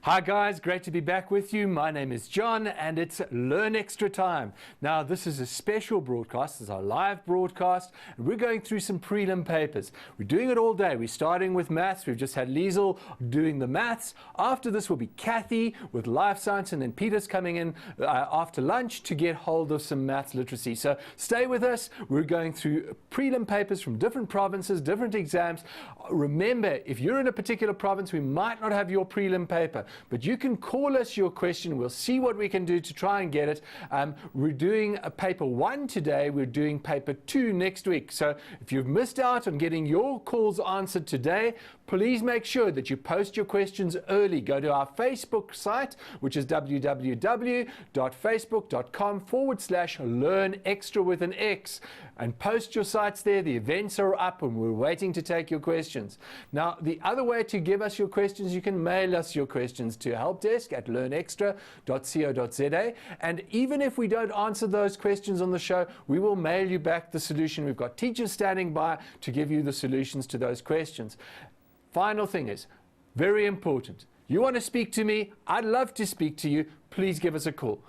Hi guys, great to be back with you. My name is John and it's Learn Extra Time. Now this is a special broadcast, it's our live broadcast, and we're going through some prelim papers. We're doing it all day. We're starting with maths. We've just had Liesel doing the maths. After this will be Kathy with life science, and then Peter's coming in after lunch to get hold of some maths literacy. So stay with us. We're going through prelim papers from different provinces, different exams. Remember, if you're in a particular province, we might not have your prelim paper, but you can call us your question. We'll see what we can do to try and get it. We're doing a paper 1 today. We're doing paper 2 next week. So if you've missed out on getting your calls answered today, please make sure that you post your questions early. Go to our Facebook site, which is www.facebook.com/learnextra with an X, and post your sites there. The events are up and we're waiting to take your questions. Now, the other way to give us your questions, you can mail us your questions to helpdesk@learnextra.co.za. And even if we don't answer those questions on the show, we will mail you back the solution. We've got teachers standing by to give you the solutions to those questions. Final thing is, very important. You want to speak to me? I'd love to speak to you. Please give us a call.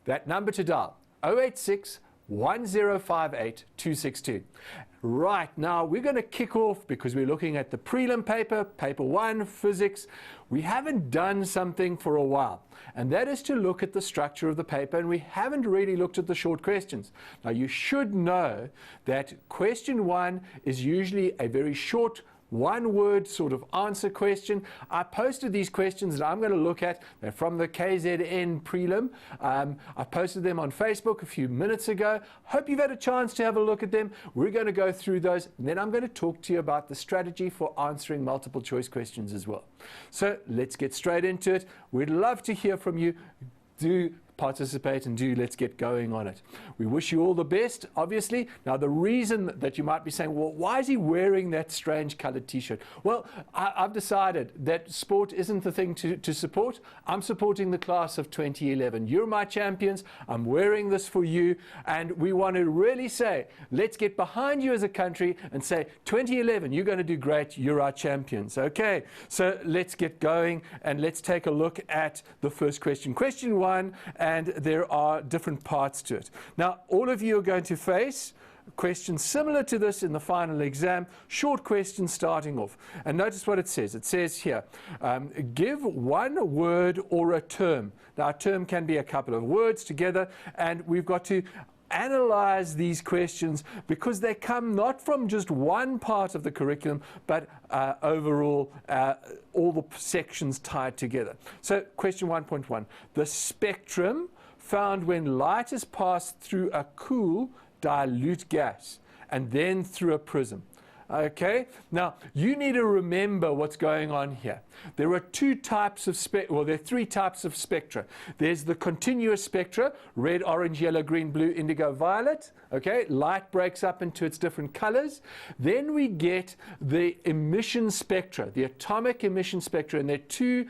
That number to dial, 086 1058 262. Right, now we're going to kick off because we're looking at the prelim paper, paper 1, physics. We haven't done something for a while, and that is to look at the structure of the paper, and we haven't really looked at the short questions. Now you should know that question 1 is usually a very short one-word sort of answer question. I posted these questions that I'm going to look at. They're from the KZN prelim. I posted them on Facebook a few minutes ago. Hope you've had a chance to have a look at them. We're going to go through those, and then I'm going to talk to you about the strategy for answering multiple choice questions as well. So let's get straight into it. We'd love to hear from you. Do participate and let's get going on it. We wish you all the best, obviously. Now, the reason that you might be saying, well, why is he wearing that strange colored t-shirt? Well, I've decided that sport isn't the thing to support. I'm supporting the class of 2011. You're my champions. I'm wearing this for you. And we want to really say, let's get behind you as a country and say, 2011, you're going to do great. You're our champions. Okay, so let's get going and let's take a look at the first question. Question 1, and there are different parts to it. Now, all of you are going to face questions similar to this in the final exam, short questions starting off. And notice what it says. It says here, give one word or a term. Now, a term can be a couple of words together, and we've got to analyze these questions because they come not from just one part of the curriculum, but overall all the sections tied together. So question 1.1, the spectrum found when light is passed through a cool dilute gas and then through a prism. Okay, now you need to remember what's going on here. There are there are 3 types of spectra. There's the continuous spectra, red, orange, yellow, green, blue, indigo, violet. Okay, light breaks up into its different colors. Then we get the emission spectra, the atomic emission spectra, and there are 2.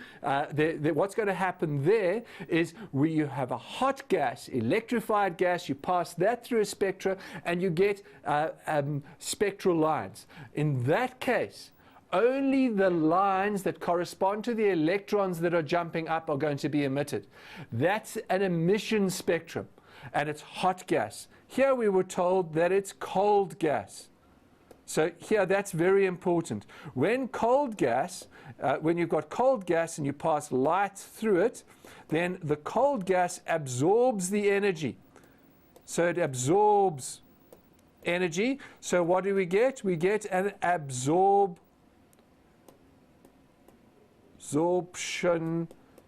What's going to happen there is you have a hot gas, electrified gas, you pass that through a spectra, and you get spectral lines. In that case, only the lines that correspond to the electrons that are jumping up are going to be emitted. That's an emission spectrum, and it's hot gas. Here we were told that it's cold gas. So here, that's very important. When cold gas, when you've got cold gas and you pass light through it, then the cold gas absorbs the energy. So it absorbs energy. So what do we get? We get an absorption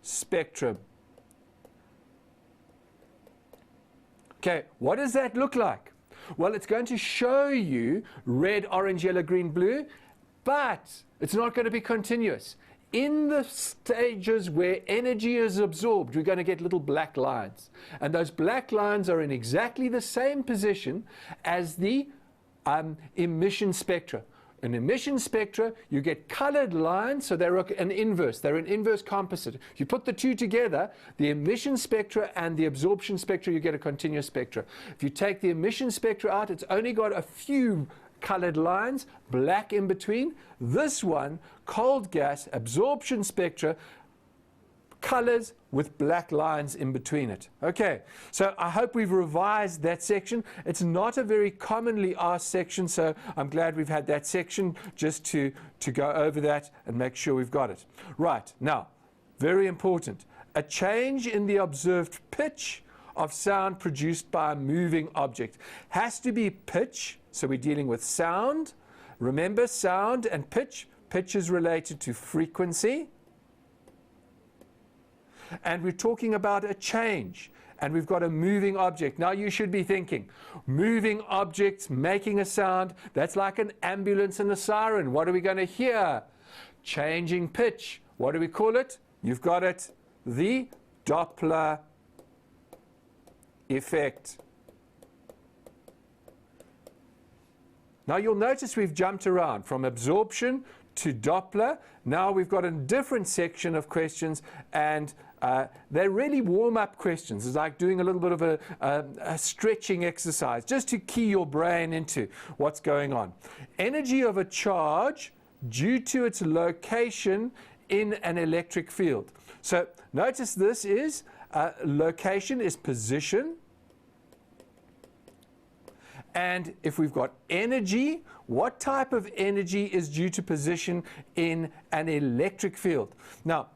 spectrum. Okay, what does that look like? Well, it's going to show you red, orange, yellow, green, blue, but it's not going to be continuous. In the stages where energy is absorbed, we're going to get little black lines. And those black lines are in exactly the same position as the emission spectra. In emission spectra, you get colored lines, so they're an inverse. They're an inverse composite. If you put the 2 together, the emission spectra and the absorption spectra, you get a continuous spectra. If you take the emission spectra out, it's only got a few colored lines, black in between. This one, cold gas, absorption spectra, colors with black lines in between it. Okay, so I hope we've revised that section. It's not a very commonly asked section, so I'm glad we've had that section just to go over that and make sure we've got it. Right, now, very important. A change in the observed pitch of sound produced by a moving object has to be pitch, so we're dealing with sound. Remember, sound and pitch. Pitch is related to frequency. And we're talking about a change, and we've got a moving object. Now you should be thinking, moving objects making a sound, that's like an ambulance and a siren. What are we going to hear? Changing pitch. What do we call it? You've got it, the Doppler effect. Now you'll notice we've jumped around from absorption to Doppler. Now we've got a different section of questions, and they're really warm-up questions. It's like doing a little bit of a stretching exercise, just to key your brain into what's going on. Energy of a charge due to its location in an electric field. So notice this is, location is position. And if we've got energy, what type of energy is due to position in an electric field? Now,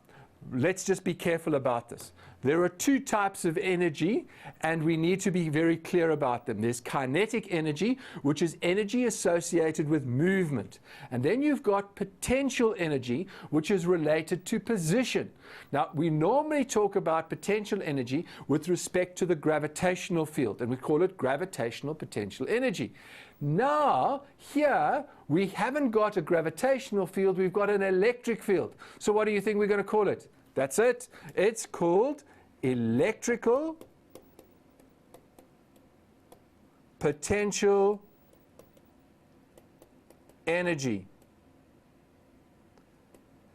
let's just be careful about this. There are two types of energy, and we need to be very clear about them. There's kinetic energy, which is energy associated with movement. And then you've got potential energy, which is related to position. Now, we normally talk about potential energy with respect to the gravitational field, and we call it gravitational potential energy. Now, here, we haven't got a gravitational field, we've got an electric field. So what do you think we're going to call it? That's it. It's called electrical potential energy.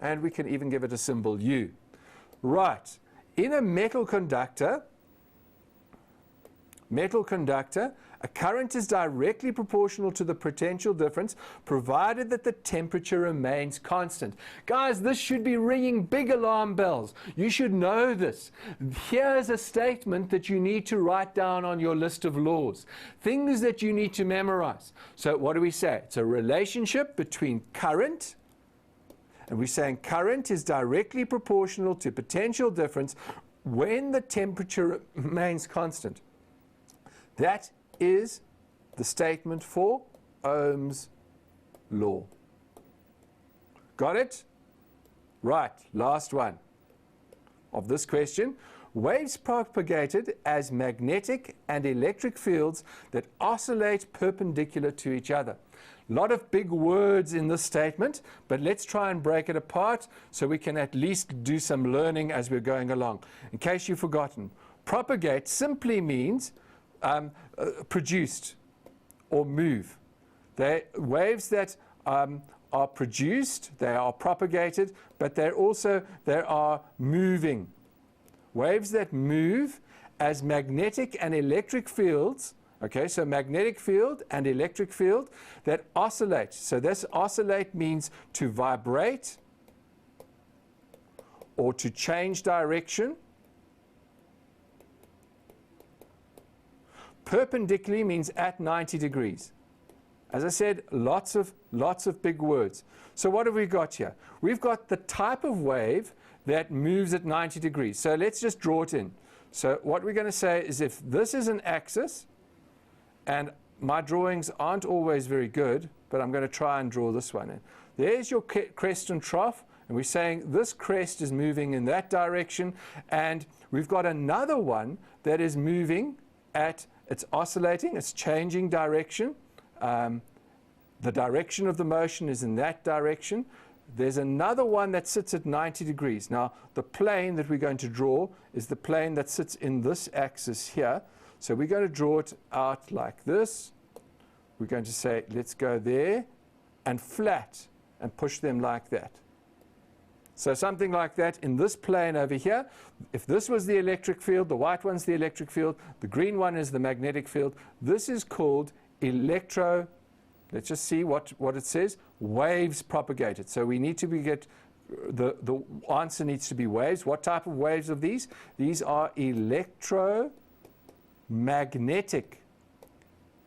And we can even give it a symbol U. Right. In a metal conductor, a current is directly proportional to the potential difference, provided that the temperature remains constant. Guys, this should be ringing big alarm bells. You should know this. Here's a statement that you need to write down on your list of laws. Things that you need to memorize. So what do we say? It's a relationship between current, and we're saying current is directly proportional to potential difference when the temperature remains constant. That is the statement for Ohm's law. Got it? Right, last one of this question. Waves propagated as magnetic and electric fields that oscillate perpendicular to each other. A lot of big words in this statement, but let's try and break it apart so we can at least do some learning as we're going along. In case you've forgotten, propagate simply means produced or move. They're waves that are produced, they are propagated, but they are moving. Waves that move as magnetic and electric fields. Okay, so magnetic field and electric field that oscillate. So this oscillate means to vibrate or to change direction. Perpendicularly means at 90 degrees. As I said, lots of big words. So what have we got here? We've got the type of wave that moves at 90 degrees. So let's just draw it in. So what we're going to say is if this is an axis, and my drawings aren't always very good, but I'm going to try and draw this one in. There's your crest and trough, and we're saying this crest is moving in that direction, and we've got another one that is moving it's oscillating, it's changing direction. The direction of the motion is in that direction. There's another one that sits at 90 degrees. Now, the plane that we're going to draw is the plane that sits in this axis here. So we're going to draw it out like this. We're going to say, let's go there, and flat, and push them like that. So something like that in this plane over here. If this was the electric field, the white one's the electric field, the green one is the magnetic field. This is called let's just see what it says, waves propagated. So we need to get the answer needs to be waves. What type of waves are these? These are electromagnetic.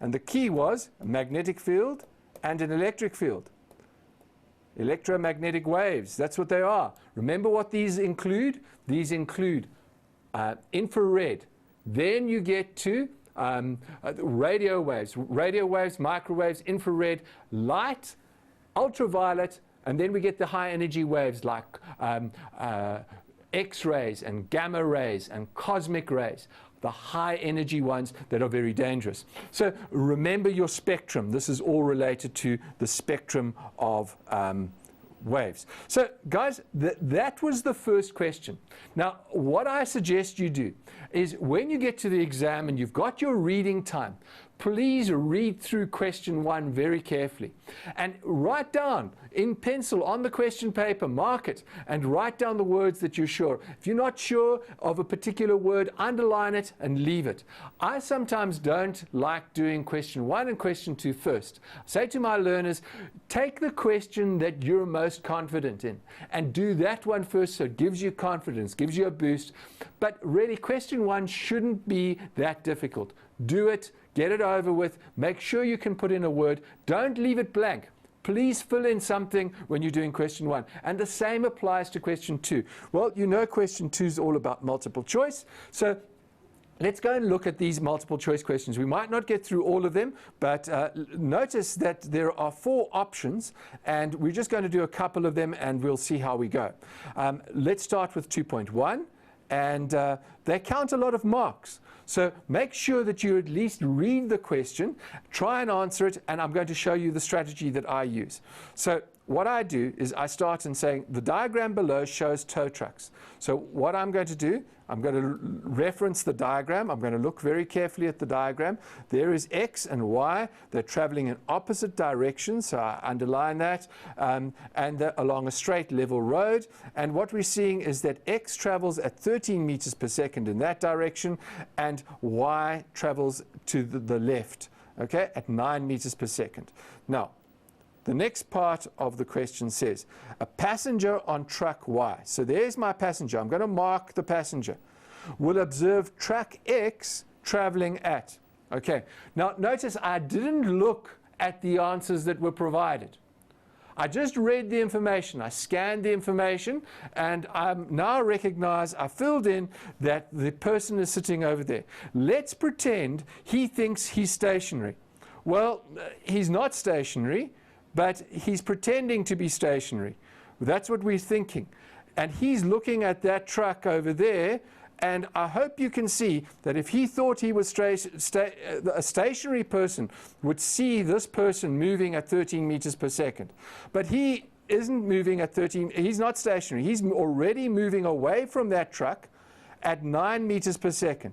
And the key was a magnetic field and an electric field. Electromagnetic waves, that's what they are. Remember what these include? These include infrared. Then you get to radio waves, microwaves, infrared, light, ultraviolet, and then we get the high energy waves like X-rays and gamma rays and cosmic rays, the high energy ones that are very dangerous. So remember your spectrum. This is all related to the spectrum of waves. So guys, that was the first question. Now what I suggest you do is when you get to the exam and you've got your reading time, please read through question 1 very carefully and write down in pencil on the question paper, mark it and write down the words that you're sure. If you're not sure of a particular word, underline it and leave it. I sometimes don't like doing question 1 and question 2 first. I say to my learners, take the question that you're most confident in and do that one first, so it gives you confidence, gives you a boost. But really question 1 shouldn't be that difficult. Do it. Get it over with. Make sure you can put in a word. Don't leave it blank. Please fill in something when you're doing question 1. And the same applies to question 2. Well, you know question 2 is all about multiple choice. So let's go and look at these multiple choice questions. We might not get through all of them, but notice that there are 4 options, and we're just going to do a couple of them, and we'll see how we go. Let's start with 2.1, and they count a lot of marks. So make sure that you at least read the question, try and answer it, and I'm going to show you the strategy that I use. So what I do is I start in saying the diagram below shows tow trucks. So what I'm going to do, I'm going to reference the diagram. I'm going to look very carefully at the diagram. There is X and Y. They're traveling in opposite directions, so I underline that, and they're along a straight level road. And what we're seeing is that X travels at 13 meters per second in that direction, and Y travels to the left, okay, at 9 meters per second. Now, the next part of the question says, a passenger on truck Y. So there's my passenger. I'm going to mark the passenger. Will observe truck X traveling at. Okay. Now notice I didn't look at the answers that were provided. I just read the information. I scanned the information, and I now recognize I filled in that the person is sitting over there. Let's pretend he thinks he's stationary. Well, he's not stationary, but he's pretending to be stationary. That's what we're thinking. And he's looking at that truck over there, and I hope you can see that if he thought he was a stationary person would see this person moving at 13 meters per second. But he isn't moving at 13, he's not stationary. He's already moving away from that truck at 9 meters per second.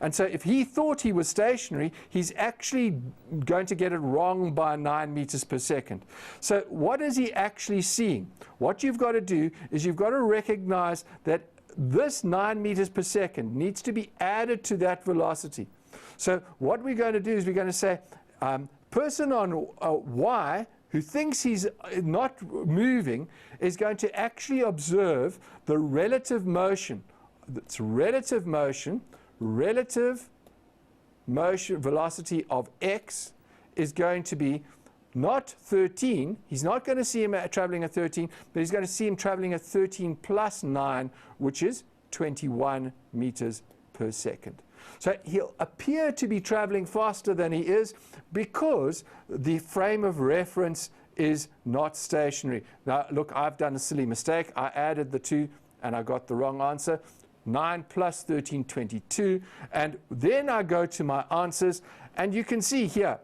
And so if he thought he was stationary, he's actually going to get it wrong by 9 meters per second. So what is he actually seeing? What you've got to do is you've got to recognize that this 9 meters per second needs to be added to that velocity. So what we're going to do is we're going to say, person on Y who thinks he's not moving is going to actually observe the relative motion. It's relative motion velocity of X is going to be not 13. He's not going to see him traveling at 13, but he's going to see him traveling at 13 plus 9, which is 21 meters per second. So he'll appear to be traveling faster than he is because the frame of reference is not stationary. Now, look, I've done a silly mistake. I added the 2 and I got the wrong answer. 9 plus 13, 22. And then I go to my answers, and you can see here,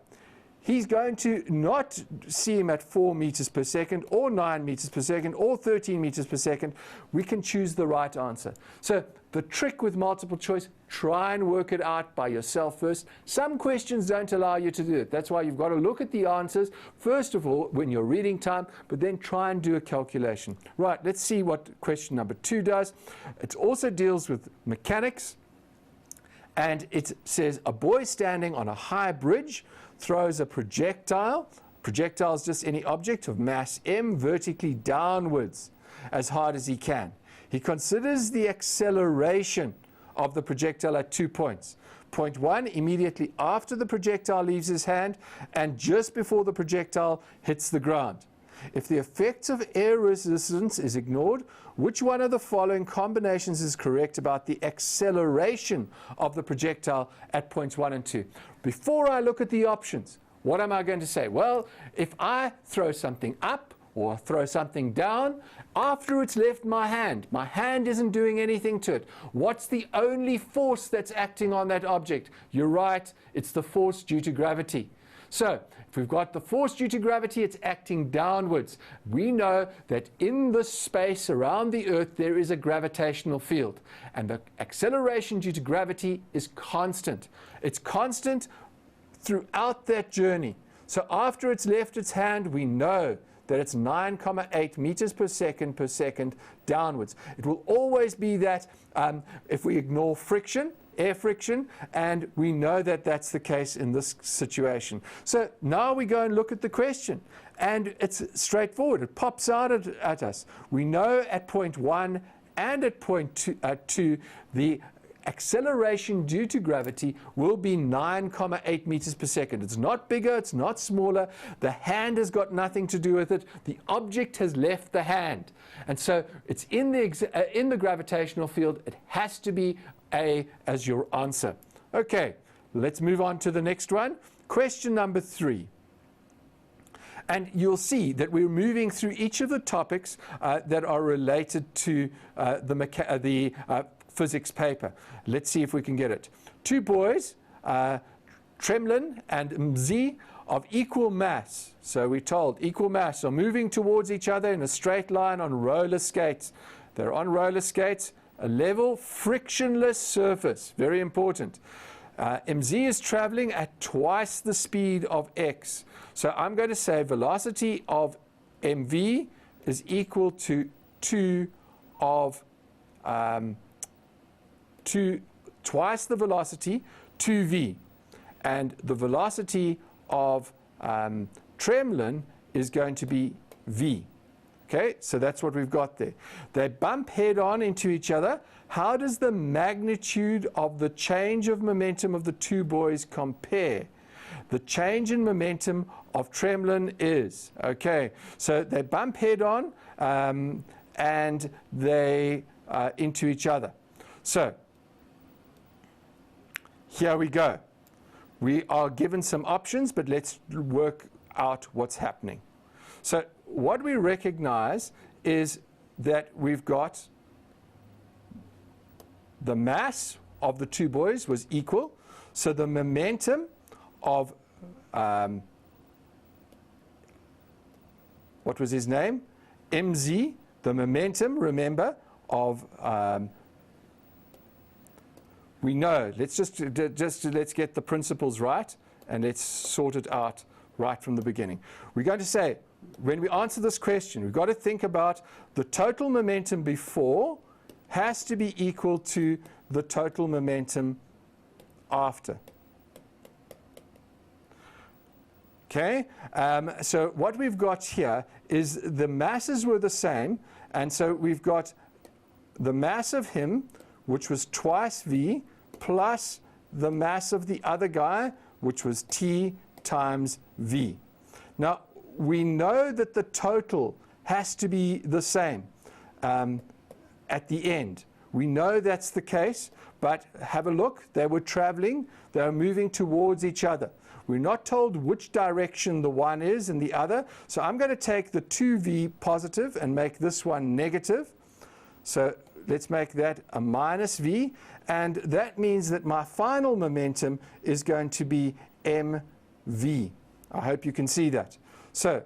he's going to not see him at 4 meters per second, or 9 meters per second, or 13 meters per second. We can choose the right answer. So the trick with multiple choice, try and work it out by yourself first. Some questions don't allow you to do it. That's why you've got to look at the answers, first of all, when you're reading time, but then try and do a calculation. Right, let's see what question number 2 does. It also deals with mechanics, and it says, a boy standing on a high bridge throws a projectile. Projectile is just any object of mass m vertically downwards. as hard as he can. He considers the acceleration of the projectile at 2 points. Point 1, immediately after the projectile leaves his hand and just before the projectile hits the ground. If the effects of air resistance is ignored, which one of the following combinations is correct about the acceleration of the projectile at points 1 and 2? Before I look at the options, what am I going to say? Well, if I throw something up or throw something down, after it's left my hand isn't doing anything to it. What's the only force that's acting on that object? You're right, it's the force due to gravity. So, if we've got the force due to gravity, it's acting downwards. We know that in the space around the Earth, there is a gravitational field. And the acceleration due to gravity is constant. It's constant throughout that journey. So after it's left its hand, we know that it's 9,8 meters per second downwards. It will always be that if we ignore friction, air friction, and we know that that's the case in this situation. So now we go and look at the question, and it's straightforward. It pops out at us. We know at point 1 and at point 2, the acceleration due to gravity will be 9,8 meters per second. It's not bigger, it's not smaller. The hand has got nothing to do with it. The object has left the hand. And so it's in the gravitational field. It has to be A as your answer. Okay, let's move on to the next one. Question number 3. And you'll see that we're moving through each of the topics that are related to the physics paper. Let's see if we can get it. 2 boys, Tremlin and Mzi, of equal mass, so we're told equal mass, are moving towards each other in a straight line on roller skates. They're on roller skates, a level frictionless surface, very important. Mz is traveling at twice the speed of x. So I'm going to say velocity of mv is equal to 2 of twice the velocity, 2v. And the velocity of Tremlin is going to be v. Okay, so that's what we've got there. They bump head on into each other. How does the magnitude of the change of momentum of the 2 boys compare? The change in momentum of Tremlin is, okay, so they bump head on and they into each other. So here we go. We are given some options, but let's work out what's happening. So what we recognize is that we've got the mass of the 2 boys was equal. So the momentum of, what was his name? MZ, the momentum, remember, of, we know, let's let's get the principles right and let's sort it out right from the beginning. We're going to say, when we answer this question, we've got to think about the total momentum before has to be equal to the total momentum after. Okay, so what we've got here is the masses were the same, and so we've got the mass of him, which was twice v, plus the mass of the other guy, which was t times v. Now, we know that the total has to be the same at the end. We know that's the case, but have a look. They were traveling. They were moving towards each other. We're not told which direction the one is and the other. So I'm going to take the 2v positive and make this one negative. So let's make that a minus v. And that means that my final momentum is going to be mv. I hope you can see that. So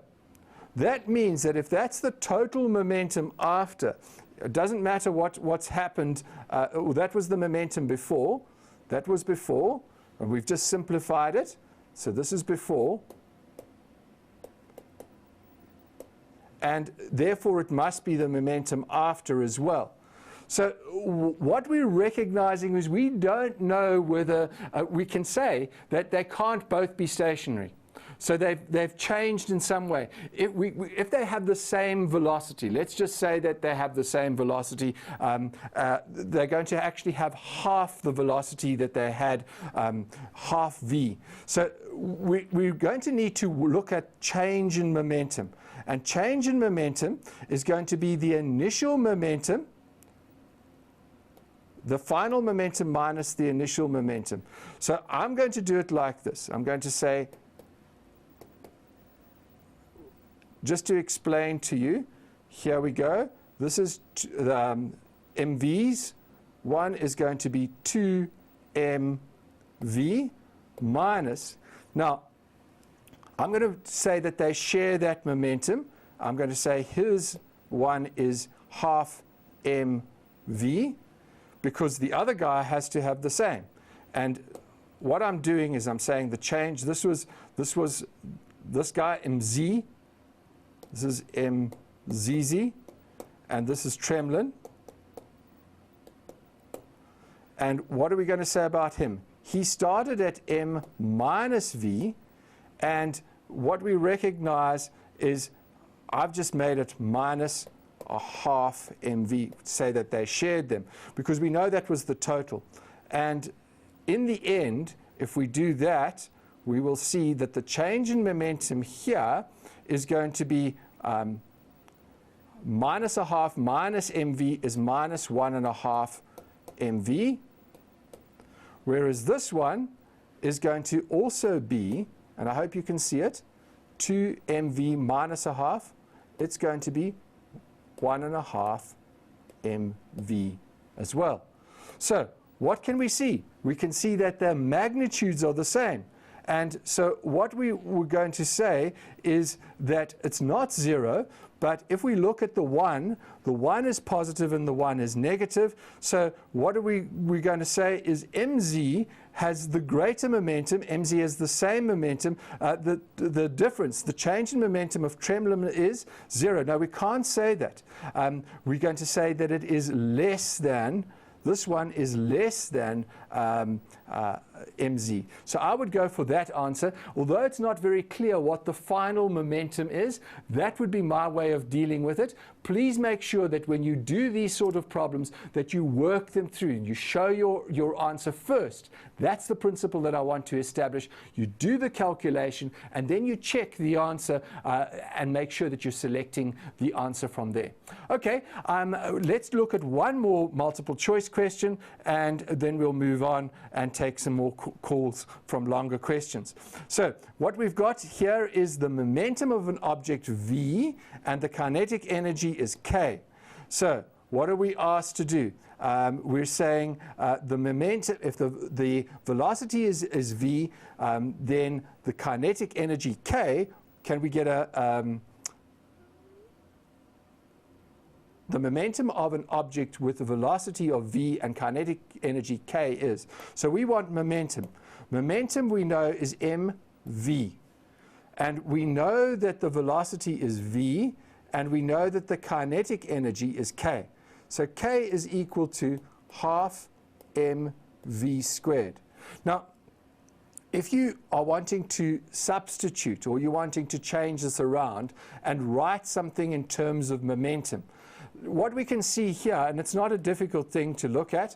that means that if that's the total momentum after, it doesn't matter what's happened. That was the momentum before. That was before. And we've just simplified it. So this is before. And therefore, it must be the momentum after as well. So what we're recognizing is we don't know whether we can say that they can't both be stationary. So they've changed in some way. If they have the same velocity, let's just say that they have the same velocity, they're going to actually have half the velocity that they had, half v. So we're going to need to look at change in momentum. And change in momentum is going to be the initial momentum, the final momentum minus the initial momentum. So I'm going to do it like this. I'm going to say, just to explain to you, here we go. This is MVs. One is going to be 2mv minus. Now, I'm going to say that they share that momentum. I'm going to say his one is half mv, because the other guy has to have the same. And what I'm doing is I'm saying the change, this was this guy, mz, this is mzz, and this is Tremlin. And what are we going to say about him? He started at m minus v, and what we recognize is I've just made it minus a half mv, say that they shared them, because we know that was the total. And in the end, if we do that, we will see that the change in momentum here is going to be minus a half minus mv is minus 1.5 mv, whereas this one is going to also be, and I hope you can see it, 2mv minus a half, it's going to be 1.5 mv as well. So what can we see? We can see that their magnitudes are the same. And so what we were going to say is that it's not 0, but if we look at the 1 is positive and the 1 is negative. So what are we're going to say is mz has the greater momentum, mz has the same momentum. The difference, the change in momentum of Tremlin is 0. No, we can't say that. We're going to say that it is less than, this one is less than mz. So I would go for that answer. Although it's not very clear what the final momentum is, that would be my way of dealing with it. Please make sure that when you do these sort of problems that you work them through. You show your answer first. That's the principle that I want to establish. You do the calculation and then you check the answer and make sure that you're selecting the answer from there. Okay, let's look at one more multiple choice question and then we'll move on and take some more calls from longer questions. So what we've got here is the momentum of an object v and the kinetic energy is k. So what are we asked to do? We're saying the momentum, if the velocity is v, then the kinetic energy k, can we get the momentum of an object with the velocity of v and kinetic energy k is. So we want momentum. Momentum we know is mv. And we know that the velocity is v, and we know that the kinetic energy is k. So k is equal to half mv squared. Now, if you are wanting to substitute or you're wanting to change this around and write something in terms of momentum, what we can see here, and it's not a difficult thing to look at,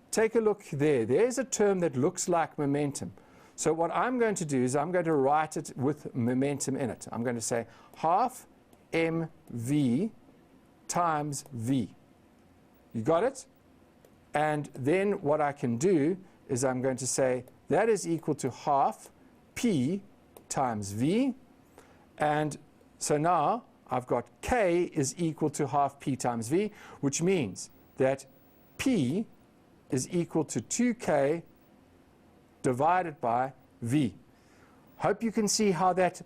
take a look there. There's a term that looks like momentum. So what I'm going to do is I'm going to write it with momentum in it. I'm going to say half mv times v. You got it? And then what I can do is I'm going to say that is equal to half p times v. And so now I've got k is equal to half p times v, which means that p is equal to 2k divided by v. Hope you can see how that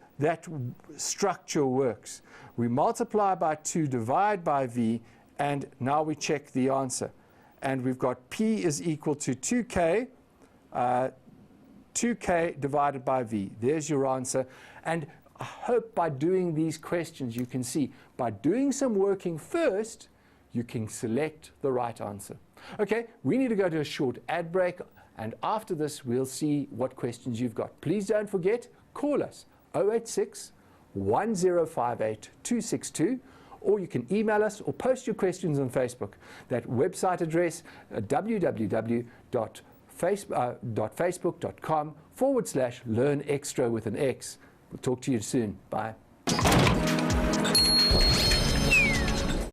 structure works. We multiply by 2, divide by v, and now we check the answer. And we've got p is equal to 2k, 2k divided by v. There's your answer. And I hope by doing these questions you can see, by doing some working first, you can select the right answer. Okay, we need to go to a short ad break, and after this we'll see what questions you've got. Please don't forget, call us 086 1058 262, or you can email us or post your questions on Facebook. That website address, www.facebook.com/learn extra with an X. We'll talk to you soon. Bye.